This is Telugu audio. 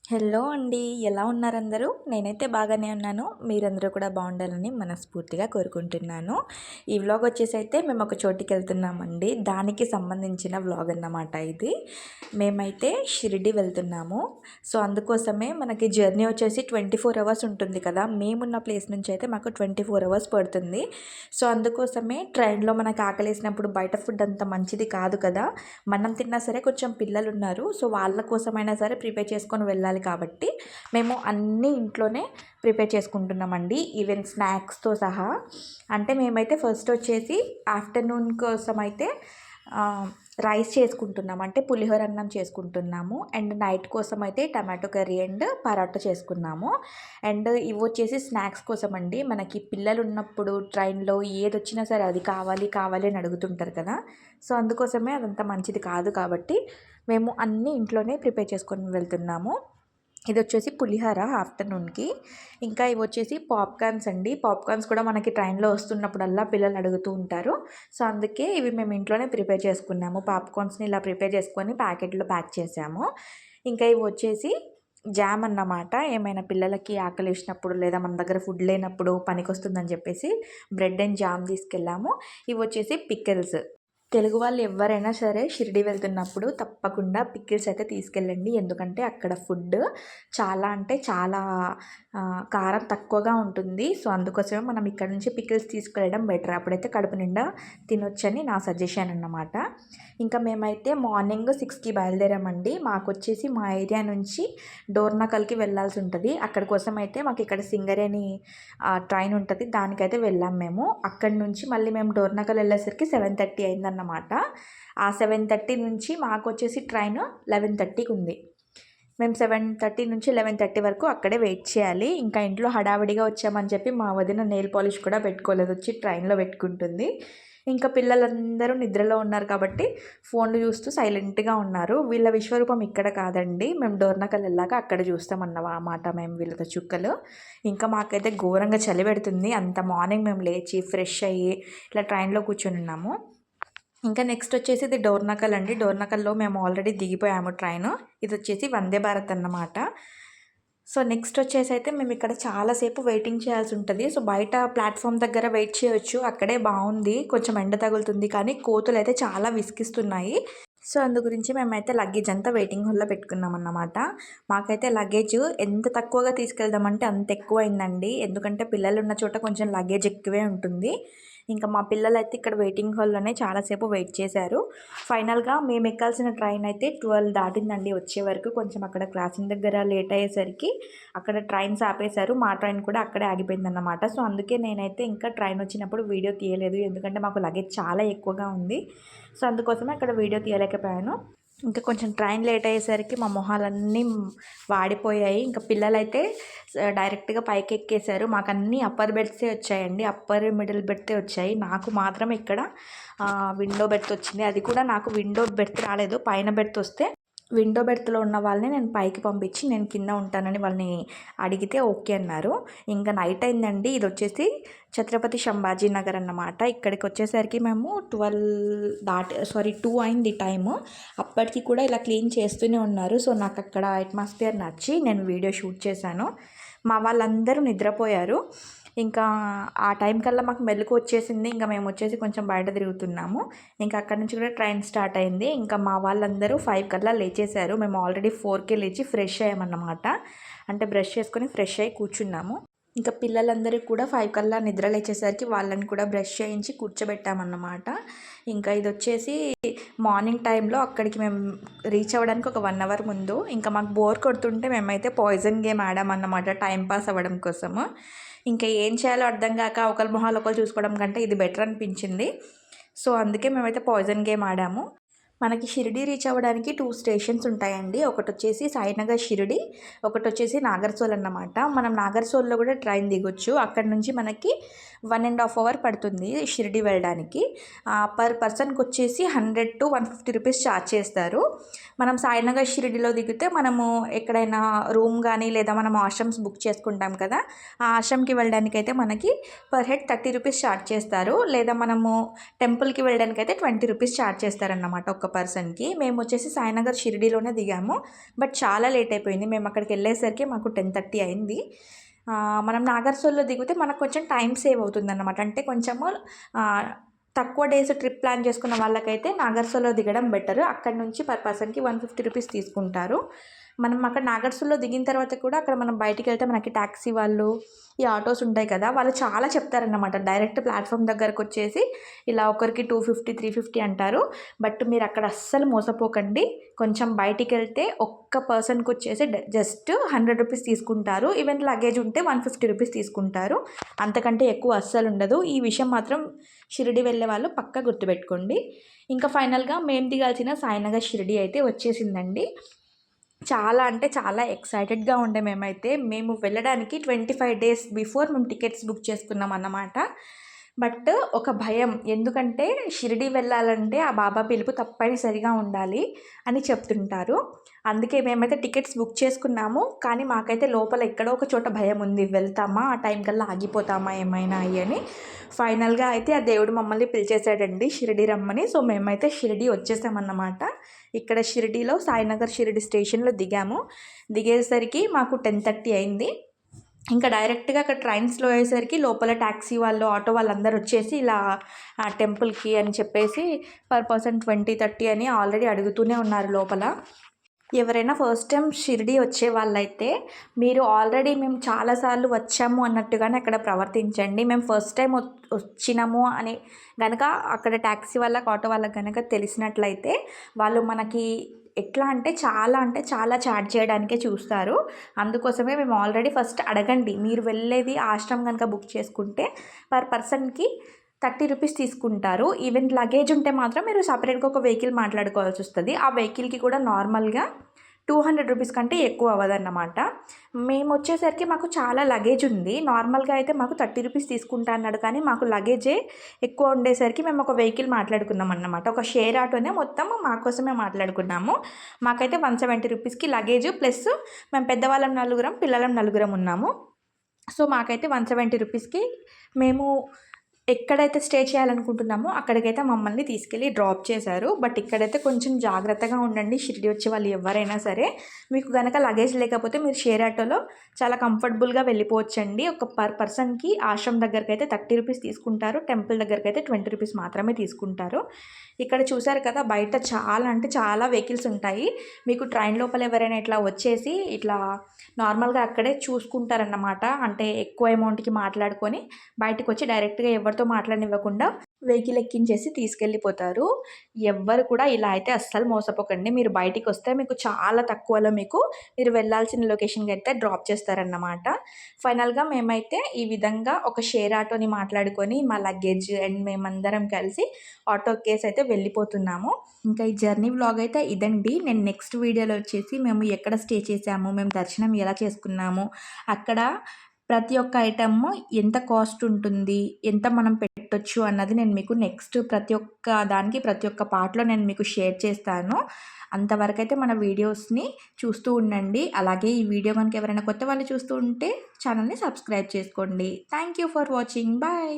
హలో అండి. ఎలా ఉన్నారందరూ? నేనైతే బాగానే ఉన్నాను. మీరందరూ కూడా బాగుండాలని మనస్ఫూర్తిగా కోరుకుంటున్నాను. ఈ వ్లాగ్ వచ్చేసైతే మేము ఒక చోటికెళ్తున్నామండి. దానికి సంబంధించిన వ్లాగ్ అన్నమాట ఇది. మేమైతే షిరిడి వెళ్తున్నాము. సో, అందుకోసమే మనకి జర్నీ వచ్చేసి 24 అవర్స్ ఉంటుంది కదా! మేమున్న ప్లేస్ నుంచి అయితే మాకు 24 అవర్స్ పడుతుంది. సో, అందుకోసమే ట్రైన్‌లో మనకు ఆకలేసినప్పుడు బయట ఫుడ్ అంత మంచిది కాదు కదా! మనం తిన్నా సరే కొంచెం పిల్లలున్నారు. సో, వాళ్ళ కోసమైనా సరే ప్రిపేర్ చేసుకొని వెళ్ళాలి కాబట్టి మేము అన్నీ ఇంట్లోనే ప్రిపేర్ చేసుకుంటున్నామండి. ఈవెన్ స్నాక్స్‌తో సహా. అంటే మేమైతే ఫస్ట్ వచ్చేసి ఆఫ్టర్‌నూన్ కోసం అయితే రైస్ చేసుకుంటున్నాం. అంటే పులిహోర అన్నం చేసుకుంటున్నాము. అండ్ నైట్ కోసం అయితే టమాటో కర్రీ అండ్ పరాటా చేసుకున్నాము. అండ్ ఇవి వచ్చేసి స్నాక్స్ కోసం అండి. మనకి పిల్లలు ఉన్నప్పుడు ట్రైన్‌లో ఏదొచ్చినా సరే అది కావాలి, కావాలి అని అడుగుతుంటారు కదా! సో, అందుకోసమే అదంత మంచిది కాదు కాబట్టి మేము అన్నీ ఇంట్లోనే ప్రిపేర్ చేసుకొని వెళ్తున్నాము. ఇదొచ్చేసి పులిహోర ఆఫ్టర్‌నూన్‌కి. ఇంకా ఇవొచ్చేసి పాప్‌కార్న్స్ అండి. పాప్‌కార్న్స్ కూడా మనకి ట్రైన్‌లో వస్తున్నప్పుడల్లా పిల్లలు అడుగుతూ ఉంటారు. సో, అందుకే ఇవి మేము ఇంట్లోనే ప్రిపేర్ చేసుకున్నాము. పాప్‌కార్న్స్‌ని ఇలా ప్రిపేర్ చేసుకొని ప్యాకెట్‌లో ప్యాక్ చేసాము. ఇంకా ఇవొచ్చేసి జామ్ అన్నమాట. ఏమైనా పిల్లలకి ఆకలేసినప్పుడు లేదా మన దగ్గర ఫుడ్ లేనప్పుడు పనికొస్తుందని చెప్పేసి బ్రెడ్ అండ్ జామ్ తీసుకెళ్ళాము. ఇవొచ్చేసి పికిల్స్. తెలుగు వాళ్ళు ఎవ్వరైనా సరే షిరిడి వెళ్తున్నప్పుడు తప్పకుండా పికిల్స్ అయితే తీసుకెళ్ళండి. ఎందుకంటే అక్కడ ఫుడ్ చాలా అంటే చాలా కారం తక్కువగా ఉంటుంది. సో, అందుకోసమే మనం ఇక్కడ నుంచి పికిల్స్ తీసుకెళ్ళడం బెటర్. అప్పుడైతే కడుపు నిండా తినొచ్చని నా సజెషన్ అన్నమాట. ఇంకా మేమైతే మార్నింగ్ 6కి బయలుదేరామండి. మాకొచ్చేసి మా ఏరియా నుంచి డోర్నకల్‌కి వెళ్ళాల్సి ఉంటది. అక్కడి కోసం అయితే మాకు ఇక్కడ సింగరేణి ట్రైన్ ఉంటది. దానికైతే వెళ్ళాం మేము. అక్కడి నుంచి మళ్ళీ మేము డోర్నకల్ వెళ్ళేసరికి 7:30 అయిందన్నమాట. ఆ 7:30 నుంచి మాకొచ్చేసి ట్రైన్ 11:30కి ఉంది. మేము 7:30 నుంచి 11:30 వరకు అక్కడే వెయిట్ చేయాలి. ఇంకా ఇంట్లో హడావిడిగా వచ్చామని చెప్పి మా వదిన నెయిల్ పాలిష్ కూడా పెట్టుకోలేదు. వచ్చి ట్రైన్‌లో పెట్టుకుంటుంది. ఇంకా పిల్లలందరూ నిద్రలో ఉన్నారు కాబట్టి ఫోన్లు చూస్తూ సైలెంట్‌గా ఉన్నారు. వీళ్ళ విశ్వరూపం ఇక్కడ కాదండి. మేము డోర్నకల్ వెళ్ళాక అక్కడ చూస్తామన్నమాట మేము వీళ్ళతో చుక్కలు. ఇంకా మాకైతే ఘోరంగా చలి పెడుతుంది. అంత మార్నింగ్ మేము లేచి ఫ్రెష్ అయ్యి ఇట్లా ట్రైన్‌లో కూర్చొనున్నాము. ఇంకా నెక్స్ట్ వచ్చేసి ఇది డోర్నకల్ అండి. డోర్నకల్‌లో మేము ఆల్రెడీ దిగిపోయాము ట్రైను. ఇదొచ్చేసి వందే భారత్ అన్నమాట. సో, నెక్స్ట్ వచ్చేసి అయితే మేము ఇక్కడ చాలా సేపు వెయిటింగ్ చేయాల్సి ఉంటది. సో, బయట ప్లాట్‌ఫామ్ దగ్గర వెయిట్ చేయొచ్చు. అక్కడే బావుంది. కొంచెం ఎండ తగులుతుంది కానీ కోతులైతే చాలా విసిగిస్తున్నాయి. సో, అందు గురించి మేమైతే లగేజ్ అంతా వెయిటింగ్ హాల్‌లో పెట్టుకున్నామన్నమాట. మాకైతే లగేజ్ ఎంత తక్కువగా తీసుకెళ్దామంటే అంత ఎక్కువయిందండి. ఎందుకంటే పిల్లలున్న చోట కొంచెం లగేజ్ ఎక్కువే ఉంటుంది. ఇంకా మా పిల్లలైతే ఇక్కడ వెయిటింగ్ హాల్‌లోనే చాలాసేపు వెయిట్ చేశారు. ఫైనల్‌గా మేము ఎక్కాల్సిన ట్రైన్ అయితే 12 దాటిందండి వచ్చే వరకు. కొంచెం అక్కడ క్రాసింగ్ దగ్గర లేట్ అయ్యేసరికి అక్కడ ట్రైన్స్ ఆపేశారు. మా ట్రైన్ కూడా అక్కడే ఆగిపోయిందన్నమాట. సో, అందుకే నేనైతే ఇంకా ట్రైన్ వచ్చినప్పుడు వీడియో తీయలేదు. ఎందుకంటే మాకు లగేజ్ చాలా ఎక్కువగా ఉంది. సో, అందుకోసమే అక్కడ వీడియో తీయలేకపోయాను. ఇంకా కొంచెం ట్రైన్ లేట్ అయ్యేసరికి మా మొహాలన్నీ వాడిపోయాయి. ఇంకా పిల్లలైతే డైరెక్ట్‌గా పైకెక్కేశారు. మాకన్నీ అప్పర్ బెర్త్సే వచ్చాయండి. అప్పర్, మిడిల్ బెర్తే వచ్చాయి. నాకు మాత్రం ఇక్కడ విండో బెర్త్ వచ్చింది. అది కూడా నాకు విండో బెర్త్ రాలేదు. పైన బెర్త్ వస్తే విండో బెర్త్‌లో ఉన్న వాళ్ళని నేను పైకి పంపించి నేను కింద ఉంటానని వాళ్ళని అడిగితే ఓకే అన్నారు. ఇంకా నైట్ అయిందండి. ఇదొచ్చేసి ఛత్రపతి సంభాజీ నగర్ అన్నమాట. ఇక్కడికి వచ్చేసరికి మేము 2 అయింది టైము. అప్పటికి కూడా ఇలా క్లీన్ చేస్తూనే ఉన్నారు. సో, నాకు అక్కడ అట్మాస్ఫియర్ నచ్చి నేను వీడియో షూట్ చేశాను. మా వాళ్ళందరూ నిద్రపోయారు. ఇంకా ఆ టైం కల్లా మాకు మెలుకువ వచ్చేసింది. ఇంకా మేము వచ్చేసి కొంచెం బయట తిరుగుతున్నాము. ఇంకా అక్కడి నుంచి కూడా ట్రైన్ స్టార్ట్ అయింది. ఇంకా మా వాళ్ళందరూ 5 కల్లా లేచేశారు. మేము ఆల్రెడీ 4కే లేచి ఫ్రెష్ అయ్యామన్నమాట. అంటే బ్రష్ చేసుకొని ఫ్రెష్ అయ్యి కూర్చున్నాము. ఇంకా పిల్లలందరూ కూడా 5 కల్లా నిద్ర లేచేసరికి వాళ్ళని కూడా బ్రష్ చేయించి కూర్చోబెట్టామన్నమాట. ఇంకా ఇదొచ్చేసి మార్నింగ్ టైంలో అక్కడికి మేము రీచ్ అవ్వడానికి ఒక 1 అవర్ ముందు. ఇంకా మాకు బోర్ కొడుతుంటే మేమైతే పాయిజన్ గేమ్ ఆడామన్నమాట టైం పాస్ అవ్వడం కోసము. ఇంకా ఏం చేయాలో అర్థం కాక ఒకళ్ళ మొహాలు ఒకళ్ళు చూసుకోవడం కంటే ఇది బెటర్ అనిపించింది. సో, అందుకే మేమైతే పాయిజన్ గేమ్ ఆడాము. మనకి షిరిడి రీచ్ అవ్వడానికి 2 స్టేషన్స్ ఉంటాయండి. ఒకటొచ్చేసి సాయినగర్ షిరిడి, ఒకటొచ్చేసి నాగర్సోల్ అన్నమాట. మనం నాగర్సోల్‌లో కూడా ట్రైన్ దిగొచ్చు. అక్కడి నుంచి మనకి 1½ అవర్ పడుతుంది షిరిడి వెళ్ళడానికి. పర్ పర్సన్‌కొచ్చేసి 100-150 రూపీస్ ఛార్జ్ చేస్తారు. మనం సాయినగర్ షిరిడిలో దిగితే మనము ఎక్కడైనా రూమ్ గానీ లేదా మనం ఆశ్రమ్స్ బుక్ చేసుకుంటాం కదా! ఆ ఆశ్రమ్‌కి వెళ్ళడానికైతే మనకి పర్ హెడ్ 30 రూపీస్ ఛార్జ్ చేస్తారు. లేదా మనము టెంపుల్‌కి వెళ్ళడానికైతే 20 రూపీస్ ఛార్జ్ చేస్తారన్నమాట ఒక్క పర్సన్కి. మేము వచ్చేసి సాయినగర్ షిరిడీలోనే దిగాము. బట్ చాలా లేట్ అయిపోయింది. మేము అక్కడికి వెళ్ళేసరికి మాకు 10:30 అయింది. మనం నాగర్సోల్లో దిగితే మనకు కొంచెం టైం సేవ్ అవుతుందన్నమాట. అంటే కొంచెము తక్కువ డేస్ ట్రిప్ ప్లాన్ చేసుకున్న వాళ్ళకైతే నాగర్సోల్లో దిగడం బెటర్. అక్కడ నుంచి పర్ పర్సన్కి 150 రూపీస్ తీసుకుంటారు. మనం అక్కడ నాగర్సోల్లో దిగిన తర్వాత కూడా అక్కడ మనం బయటికి వెళ్తే మనకి ట్యాక్సీ వాళ్ళు, ఈ ఆటోస్ ఉంటాయి కదా, వాళ్ళు చాలా చెప్తారన్నమాట. డైరెక్ట్ ప్లాట్ఫామ్ దగ్గరకు వచ్చేసి ఇలా ఒకరికి 250 350 అంటారు. బట్ మీరు అక్కడ అస్సలు మోసపోకండి. కొంచెం బయటికి వెళ్తే ఒక్క పర్సన్కి వచ్చేసి జస్ట్ 100 రూపీస్ తీసుకుంటారు. ఈవెన్ లగేజ్ ఉంటే 150 రూపీస్ తీసుకుంటారు. అంతకంటే ఎక్కువ అస్సలు ఉండదు. ఈ విషయం మాత్రం షిరిడి వెళ్ళే వాళ్ళు పక్కా గుర్తుపెట్టుకోండి. ఇంకా ఫైనల్గా మేము దిగాల్సిన సాయినగర్ షిరిడి అయితే వచ్చేసిందండి. చాలా అంటే చాలా ఎక్సైటెడ్గా ఉండే మేమైతే. మేము వెళ్ళడానికి 25 డేస్ బిఫోర్ మేము టికెట్స్ బుక్ చేసుకున్నాం అన్నమాట. బట్ ఒక భయం, ఎందుకంటే షిరిడి వెళ్ళాలంటే ఆ బాబా పిలుపు తప్పనిసరిగా ఉండాలి అని చెప్తుంటారు. అందుకే మేమైతే టికెట్స్ బుక్ చేసుకున్నాము. కానీ మాకైతే లోపల ఎక్కడో ఒక చోట భయం ఉంది, వెళ్తామా ఆ టైం కల్లా ఆగిపోతామా ఏమైనా అని. ఫైనల్గా అయితే ఆ దేవుడు మమ్మల్ని పిలిచేసాడండి షిరిడి రమ్మని. సో మేమైతే షిరిడి వచ్చేసామన్నమాట. ఇక్కడ షిరిడీలో సాయినగర్ షిరిడి స్టేషన్లో దిగాము. దిగేసరికి మాకు 10:30 అయింది. ఇంకా డైరెక్ట్గా అక్కడ ట్రైన్స్లో అయ్యేసరికి లోపల ట్యాక్సీ వాళ్ళు, ఆటో వాళ్ళందరూ వచ్చేసి ఇలా టెంపుల్కి అని చెప్పేసి పర్ పర్సన్ 20-30 అని ఆల్రెడీ అడుగుతూనే ఉన్నారు లోపల. ఎవరైనా ఫస్ట్ టైం షిరిడి వచ్చే వాళ్ళైతే మీరు ఆల్రెడీ మేము చాలాసార్లు వచ్చాము అన్నట్టుగానే అక్కడ ప్రవర్తించండి. మేము ఫస్ట్ టైం వచ్చినాము అని కనుక అక్కడ ట్యాక్సీ వాళ్ళకి, ఆటో వాళ్ళకి కనుక తెలిసినట్లయితే వాళ్ళు మనకి ఎట్లా అంటే చాలా చార్జ్ చేయడానికే చూస్తారు. అందుకోసమే మేము ఆల్రెడీ ఫస్ట్ అడగండి. మీరు వెళ్ళేది ఆశ్రమం కనుక బుక్ చేసుకుంటే పర్ పర్సన్కి 30 రూపీస్ తీసుకుంటారు. ఈవెన్ లగేజ్ ఉంటే మాత్రం మీరు సపరేట్గా ఒక వెహికల్ మాట్లాడుకోవాల్సి వస్తుంది. ఆ వెహికల్కి కూడా నార్మల్గా 200 రూపీస్ కంటే ఎక్కువ అవ్వదన్నమాట. మేము వచ్చేసరికి మాకు చాలా లగేజ్ ఉంది. నార్మల్గా అయితే మాకు 30 రూపీస్ తీసుకుంటా అన్నాడు, కానీ మాకు లగేజే ఎక్కువ ఉండేసరికి మేము ఒక వెహికల్ మాట్లాడుకున్నాం అన్నమాట. ఒక షేర్ ఆటోనే మొత్తం మా కోసమే మాట్లాడుకున్నాము. మాకైతే 170 రూపీస్కి లగేజ్ ప్లస్ మేము పెద్దవాళ్ళం 4, పిల్లలం 4 ఉన్నాము. సో మాకైతే 170 రూపీస్కి మేము ఎక్కడైతే స్టే చేయాలనుకుంటున్నామో అక్కడికైతే మమ్మల్ని తీసుకెళ్ళి డ్రాప్ చేశారు. బట్ ఇక్కడైతే కొంచెం జాగ్రత్తగా ఉండండి. షిరిడి వచ్చే వాళ్ళు ఎవరైనా సరే. మీకు కనుక లగేజ్ లేకపోతే మీరు షేర్ ఆటోలో చాలా కంఫర్టబుల్గా వెళ్ళిపోవచ్చండి. ఒక పర్ పర్సన్కి ఆశ్రమం దగ్గరికి అయితే 30 రూపీస్ తీసుకుంటారు. టెంపుల్ దగ్గరికి అయితే 20 రూపీస్ మాత్రమే తీసుకుంటారు. ఇక్కడ చూసారు కదా, బయట చాలా అంటే చాలా వెహికల్స్ ఉంటాయి. మీకు ట్రైన్ లోపల ఎవరైనా ఇట్లా వచ్చేసి ఇట్లా నార్మల్గా అక్కడే చూసుకుంటారన్నమాట. అంటే ఎక్కువ అమౌంట్కి మాట్లాడుకొని బయటకు వచ్చి డైరెక్ట్గా ఎవరితో మాట్లాడనివ్వకుండా వెహికల్ ఎక్కించేసి తీసుకెళ్ళిపోతారు. ఎవ్వరు కూడా ఇలా అయితే అస్సలు మోసపోకండి. మీరు బయటికి వస్తే మీకు చాలా తక్కువలో మీరు వెళ్ళాల్సిన లొకేషన్కి అయితే డ్రాప్ చేస్తారన్నమాట. ఫైనల్గా మేమైతే ఈ విధంగా ఒక షేర్ ఆటోని మాట్లాడుకొని మా లగేజ్ అండ్ మేమందరం కలిసి ఆటో కేస్ అయితే వెళ్ళిపోతున్నాము. ఇంకా ఈ జర్నీ వ్లాగ్ అయితే ఇదండి. నేను నెక్స్ట్ వీడియోలో వచ్చేసి మేము ఎక్కడ స్టే చేసాము, మేము దర్శనం ఎలా చేసుకున్నాము, అక్కడ ప్రతి ఒక్క ఐటమ్ ఎంత కాస్ట్ ఉంటుంది, ఎంత మనం పెట్టొచ్చు అన్నది నేను మీకు నెక్స్ట్ ప్రతి ఒక్క పార్ట్లో నేను మీకు షేర్ చేస్తాను. అంతవరకు అయితే మన వీడియోస్ని చూస్తూ ఉండండి. అలాగే ఈ వీడియో కనుక ఎవరైనా కొత్త వాళ్ళు చూస్తూ ఉంటే ఛానల్ని సబ్స్క్రైబ్ చేసుకోండి. Thank you for watching. Bye.